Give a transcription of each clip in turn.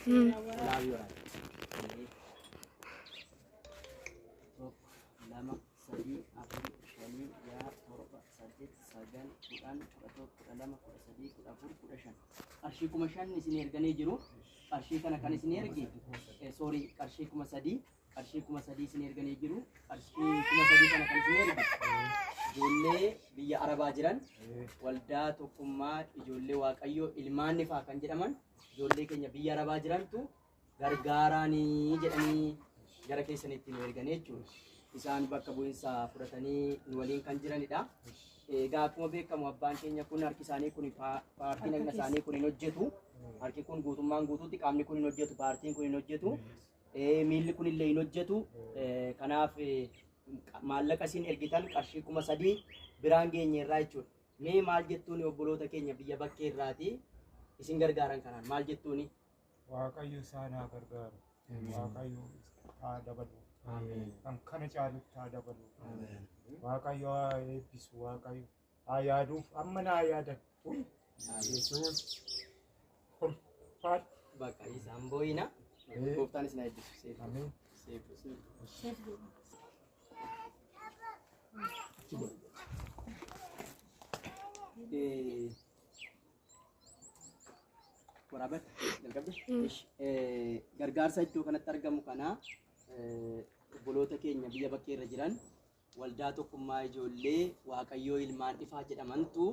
Ulaabii waraana. Lama sadii afur shanii jaha torba saddeet sagal kudhan kudha tokko kudha lama kudha sadii kudha afur kudha shan qarshii 5,000 isin erganii jiru. Qarshii kana kan isin erge qarshii 3,000 qarshii 3,000 isin erganii jiru. Qarshii 3,000 kana kan isin erge ijoollee biyya Arabaa jiran waldaa tokkummaa ijoollee Waaqayyoo ilmaanni faa kan jedhaman ijoollee keenya biyya Arabaa jirantu gargaaraanii jedhanii gara keessanitti nu erganii jechuudha. Isaan bakka bu'insa fudhatanii nu waliin kan jiranidha. Egaa akkuma beekamu abbaan keenya kun harki isaanii kun paartiin dhagna isaanii kun hin hojjetu. Harki kun guutummaan guutuutti qaamni kun hin hojjetu, paartiin kun hin hojjetu, miilli kun illee hin hojjetu. Kanaaf maallaqa isin ergitan qarshii 3,000 biraan geenye irraa jechuudha. Mee maal jettuuni obboloota keenya biyya bakkee irraati isin gargaaran kanaan maal jettuuni? Waaqayyo isaan haa gargaaru. Waaqayyo haa dabalu. Kan kana caalutti haa dabalu. Waaqayyo haa eebbisu. Waaqayyo haa yaaduuf amma naa yaadan. Yesuus ulfaadhu. Bakka isaan boo'ina. Gooftaan isin haa eebbisu. Ameen. Waraabet jalqabde gargaarsa iddoo kanatti argamu kana obboloota keenya biyya bakkee irra jiran waldaa tokkummaa ijoollee Waaqayyoo ilmaan ifaa jedhamantu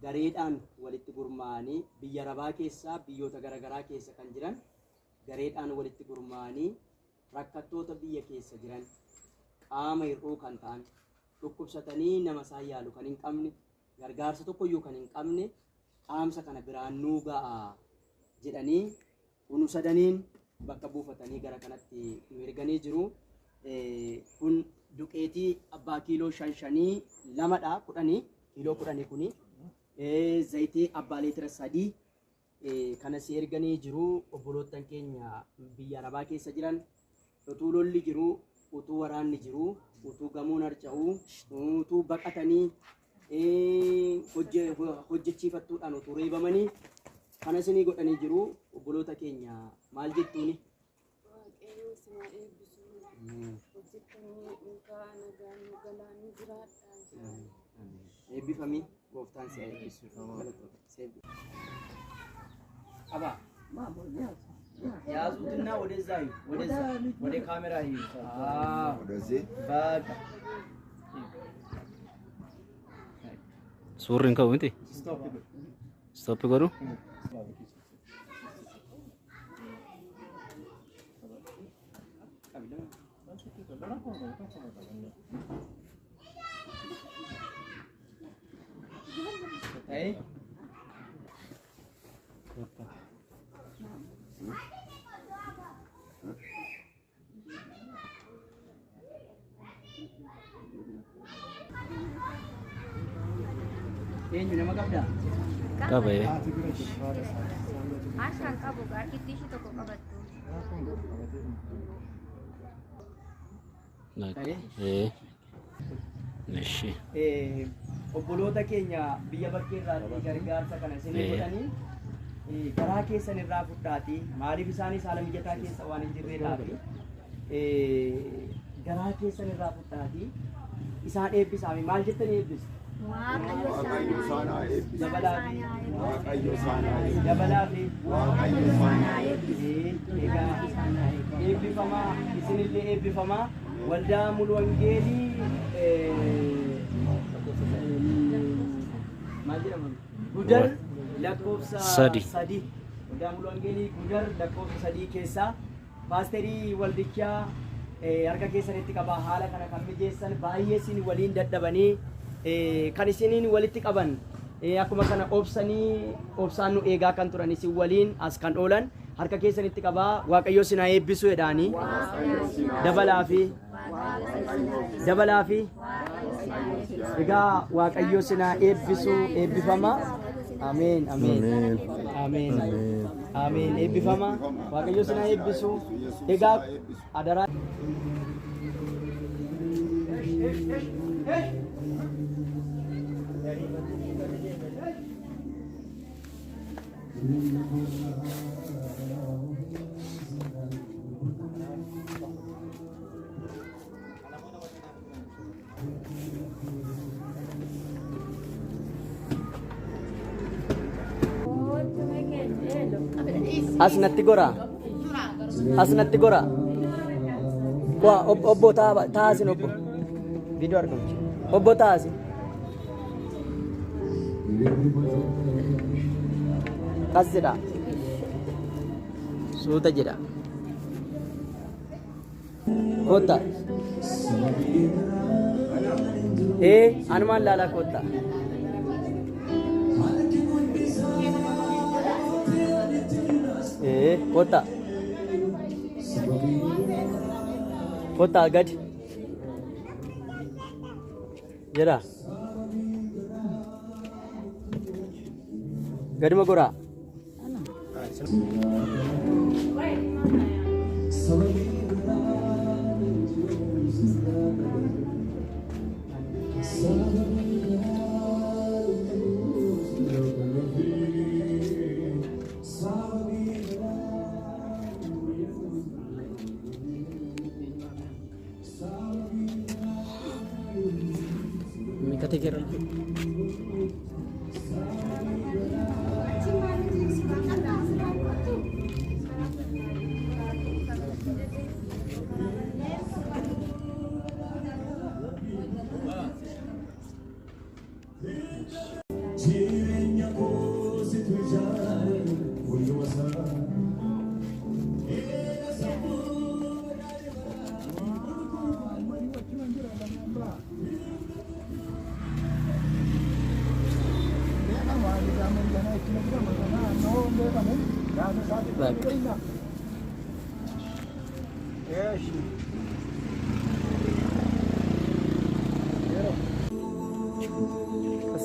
gareedhaan walitti gurmaa'anii biyya Arabaa keessaa biyyoota garaagaraa keessa kan jiran gareedhaan walitti gurmaa'anii rakkattoota biyya keessa jiran qaama hir'uu kan ta'an dhukkubsatanii nama isaan yaalu kan hin qabne gargaarsa tokkoyyuu kan hin qabne dhaamsa kana biraan nuu ga'a jedhanii unu sadaniin bakka buufatanii gara kanatti nu erganii jiru. Kun duqeetii abbaa kiiloo 5 lamadha 10 kiiloo 10 kuni zayitii abbaa leetira 3 kanas erganii jiru. Obbolootan keenya biyya Arabaa keessa jiran utuu lolli jiru, utuu waraanni jiru, utuu gamoon harca'u, utuu baqatanii hojjechiifattuudhaan utuu reebamanii kana isinii godhanii jiru. Obboloota keenya maal jettuuni? Waaqayyo isin haa eebbisu. Hojjettanii mukaa nagaan nu galaanii jiraadhaa. Eebbifamii gooftaan si haa eebbisu. Aba ያዙትና ወደዛ ወደ ካሜራ ይዩ። ወደዚህ በቃ ሱሪን ከው እንዴ ስቶፕ ጎሩ Hey. Eenyu nama qabda? Qabe. Ashaan qabu gaadhiitti ishii tokko qabattu. Nishi. Obboloota keenya biyya bakkee irraa gargaarsa kana isin godhanii garaa keessan irraa fudhaatii maaliif isaanis haala mijataa keessa waan hin jirreedhaafi garaa keessan irraa fudhaatii isaan eebbisaami maal jettanii eebbisu? Waaqayyo dabalaa fi egaa eebbifamaa isinillee eebbifamaa waldaa mulu wangeelii maal jedhama gudar lakkoofsa 3 waldaa mulu wangeelii gudar lakkoofsa 3 keessaa paasterii waldichaa harka keessanitti qaba haala kana kan mijeessan baay'ee isin waliin dadhabanii kan isiniin walitti qaban akkuma kana obsaan nu eegaa kan turan isin waliin as kan oolan harka keessanitti qabaa Waaqayyo isin haa eebbisu jedhaanii dabalaa fi egaa Waaqayyo isin haa eebbisu eebbifama. Ameen ameen ameen ameen eebbifama Waaqayyo isin haa eebbisu. Egaa adaraa Asnatti gora. Asnatti gora. Kwa obbo taasin obbo. Video argamu. Obbo taasin. Kasira. Suuta jedha. Kota. Anumaan laalaa kota. Kota. Kota gadi. Jedha. Gadi ma goraa. Mikate kira.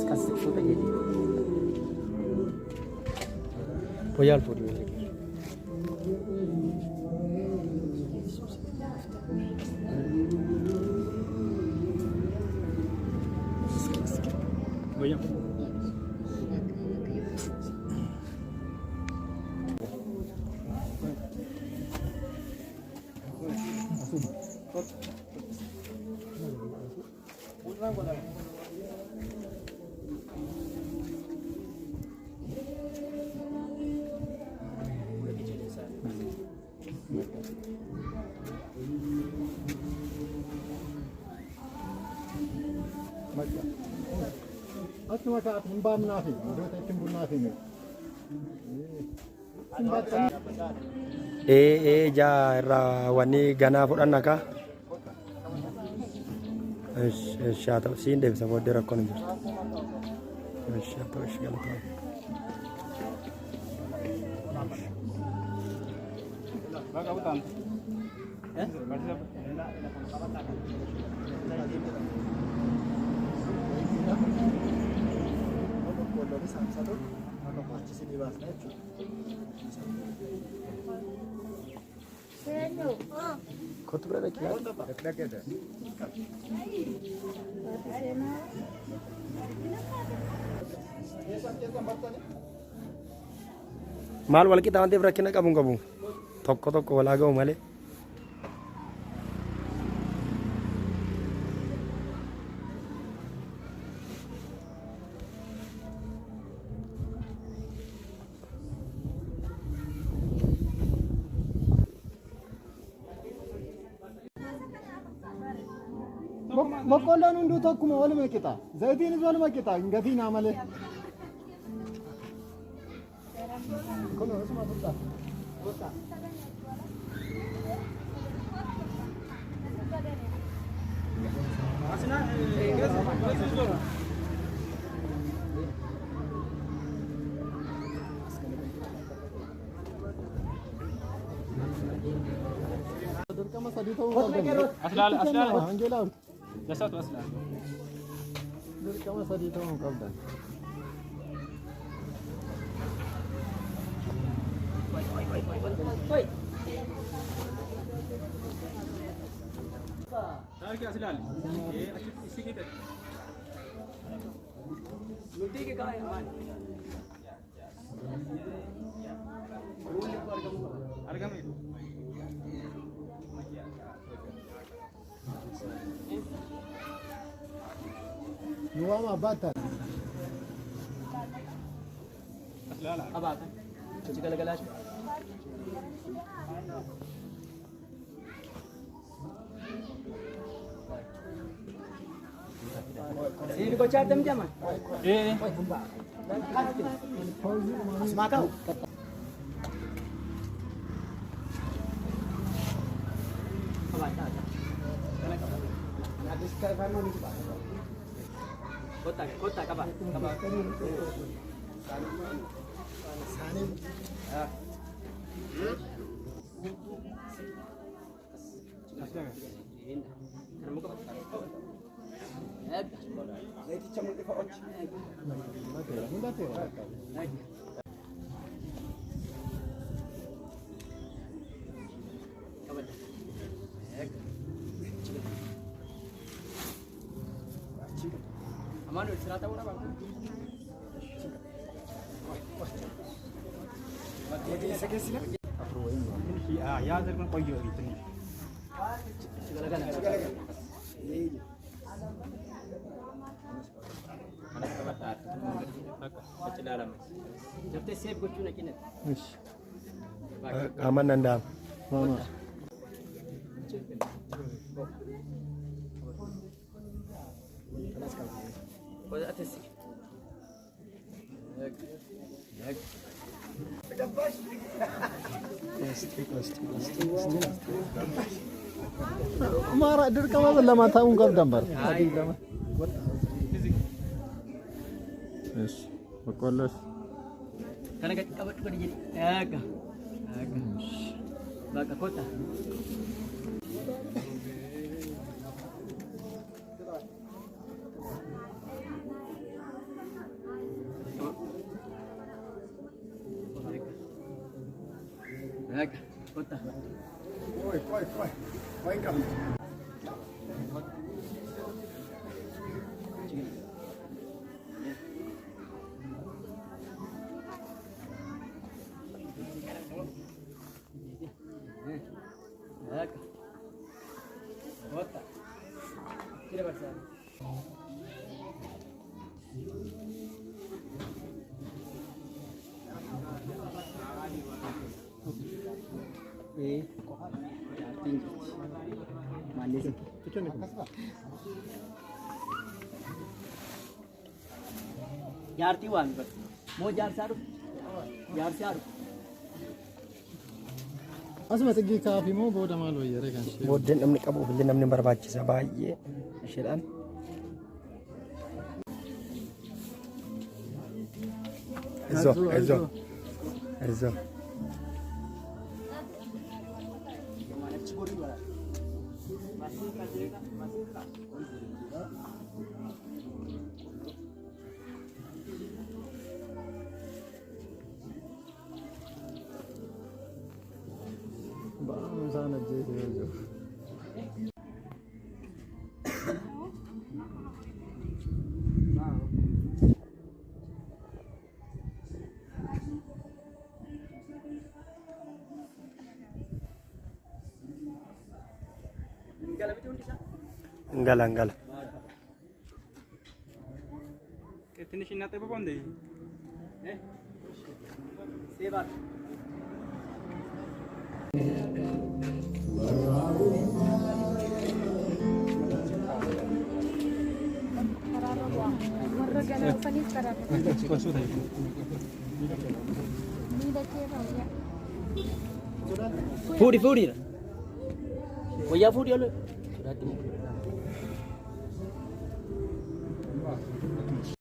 Kasih sudah jadi. Koyal puri. Goyang. Asuma ka himbam nafi, dota timbun nafi ne. Ja rawani gana fudhanna ka. Shata siin deebisa booddee rakkoon hin jiru. Shata galata. Kau tu berada kira? Mal wal kita nanti berakhir kabung. Toko wala agak umale. Boqqolloon hunduu tokkuma waluma qixa. Zayitiinis waluma qixa. Hin gatiin malee. Kun osuma furdaa. Dirqama sadii ta'uu qabda. Aslaal. Angeelaa. Jasad aslaal. Dirqama sadii ta'uu qabda. Tarik aslaal. Isi kita. Nuti ke kaya man. Harga itu. Nuama bata. Abata. Cuci gala-gala. Sini kau cari jam mana? Semakau. Kota kabar. Aman istirahat tahu apa? Ya dari mana koyo itu nih. Jab te save kuchu na kinet. Aman nandang. Mama. Kau atas sih. Mara dur kama balla mata ungkap dambar. Yes. Bakolos. Karena kabat kau jadi. Aga. Baga kota. Aga kota. Aga kota. Kira bahasa. Manis. Jaartii waan bar. Moo jaarsaa dhufu? Jaarsaa dhufu. Asuma tigi kaafi moo booda maal wayyare kan ishee? Booddeen namni qabuuf illee namni barbaachisa baay'ee isheedhaan. Ezo. Bang sana je. Enggala. Tinisin natin pa ponde. Sebar. Foodie. Wayyaa foodie oolu.